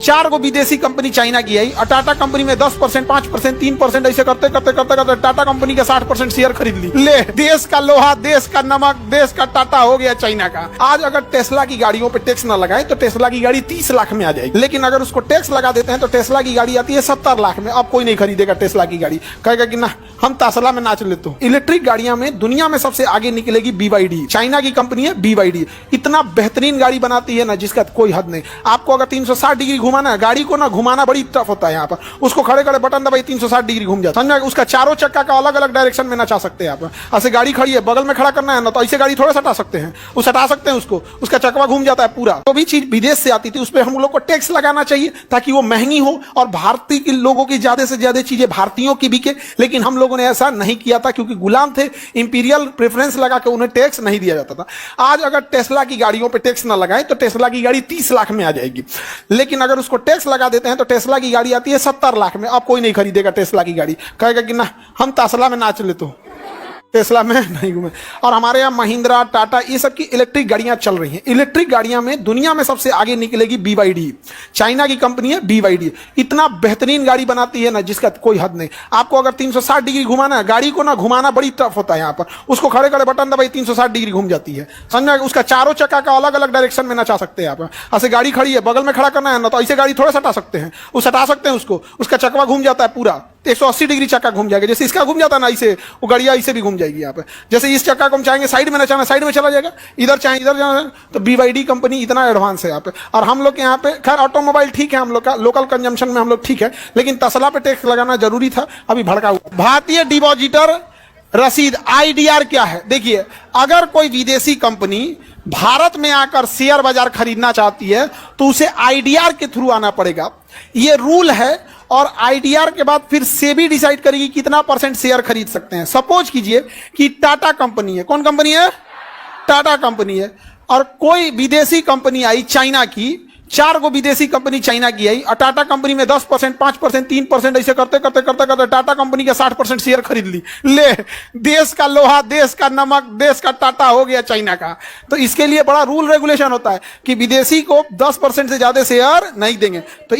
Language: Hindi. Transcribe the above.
4 गो विदेशी कंपनी चाइना की आई और टाटा कंपनी में 10%, 5%, 3% ऐसे करते करते करते करते टाटा कंपनी के 60% शेयर खरीद ली। ले, देश का लोहा, देश का नमक, देश का टाटा हो गया चाइना का। आज अगर टेस्ला की गाड़ियों पे टैक्स ना लगाए तो टेस्ला की गाड़ी 30 लाख में आ जाएगी, लेकिन अगर उसको टैक्स लगा देते हैं तो टेस्ला की गाड़ी आती है 70 लाख में। अब कोई नहीं खरीदेगा टेस्ला की गाड़ी, कहेगा कि ना हम तसला में नाच लेते हो। इलेक्ट्रिक गाड़ियां में दुनिया में सबसे आगे निकलेगी BYD, चाइना की कंपनी है BYD। इतना बेहतरीन गाड़ी बनाती है ना जिसका कोई हद नहीं। आपको अगर 360 डिग्री घुमाना है, गाड़ी को ना घुमाना बड़ी टफ होता है यहाँ पर। उसको खड़े खड़े बटन दबाई 360 डिग्री घूम जाता है, उसका चारों चक्का का अलग अलग डायरेक्शन में नचा सकते हैं आप। ऐसे गाड़ी खड़ी है, बगल में खड़ा करना है ना तो ऐसे गाड़ी थोड़ा सटा सकते हैं, वो सटा सकते हैं उसको, उसका चकवा घूम जाता है पूरा। तो भी चीज विदेश से आती थी उस पर हम लोग को टैक्स लगाना चाहिए ताकि वो महंगी हो और भारतीय के लोगों की ज्यादा से ज्यादा चीजें भारतीयों की बिके। लेकिन हम लोगों ने ऐसा नहीं किया था क्योंकि गुलाम थे, इंपीरियल प्रेफरेंस लगा के उन्हें टैक्स नहीं दिया जाता था। आज अगर टेस्ला की गाड़ियों पे टैक्स ना लगाए तो टेस्ला की गाड़ी 30 लाख में आ जाएगी, लेकिन अगर उसको टैक्स लगा देते हैं तो टेस्ला की गाड़ी आती है 70 लाख में। अब कोई नहीं खरीदेगा टेस्ला की गाड़ी, कहेगा कि ना हम तसला में नाच लेते हो, टेस्ला में नहीं घूमे। और हमारे यहाँ महिंद्रा, टाटा, ये सब की इलेक्ट्रिक गाड़ियां चल रही हैं। इलेक्ट्रिक गाड़ियां में दुनिया में सबसे आगे निकलेगी BYD, चाइना की कंपनी है BYD। इतना बेहतरीन गाड़ी बनाती है ना जिसका कोई हद नहीं। आपको अगर 360 डिग्री घुमाना है, गाड़ी को ना घुमाना बड़ी टफ होता है यहाँ पर। उसको खड़े खड़े बटन दबाई 360 डिग्री घूम जाती है, समझ। उसका चारों चक्का का अलग अलग डायरेक्शन में नचा सकते हैं आप। ऐसे गाड़ी खड़ी है, बगल में खड़ा करना है ना तो ऐसे गाड़ी थोड़ा सटा सकते हैं, वो सटा सकते हैं उसको, उसका चकवा घूम जाता है पूरा। 180 डिग्री चक्का घूम जाएगा, जैसे इसका घूम जाता है ना ऐसे, वो गाड़ियां ऐसे भी घूम जाएगी यहाँ पे। जैसे इस चक्का को हम चाहेंगे साइड में नचाना, साइड में चला जाएगा, इधर चाहे इधर जाना। तो BYD कंपनी इतना एडवांस है यहाँ पे। और हम लोग के यहाँ पे खैर ऑटोमोबाइल ठीक है, हम लोग का लोकल कंजम्पशन में हम लोग ठीक है, लेकिन तसला पे टैक्स लगाना जरूरी था, अभी भड़का हुआ। भारतीय डिपॉजिटर रसीद IDR क्या है? देखिए, अगर कोई विदेशी कंपनी भारत में आकर शेयर बाजार खरीदना चाहती है तो उसे IDR के थ्रू आना पड़ेगा, ये रूल है। और IDR के बाद फिर सेबी डिसाइड करेगी कितना % शेयर खरीद सकते हैं। सपोज कीजिए कि टाटा कंपनी है, कौन कंपनी है? टाटा कंपनी है, और कोई विदेशी कंपनी आई चाइना की, 4 गो विदेशी कंपनी चाइना की आई और टाटा कंपनी में 10%, 5%, 3% ऐसे करते करते करते करते टाटा कंपनी के 60% शेयर खरीद ली। ले, देश का लोहा, देश का नमक, देश का टाटा हो गया चाइना का। तो इसके लिए बड़ा रूल रेगुलेशन होता है कि विदेशी को 10% से ज्यादा शेयर नहीं देंगे। तो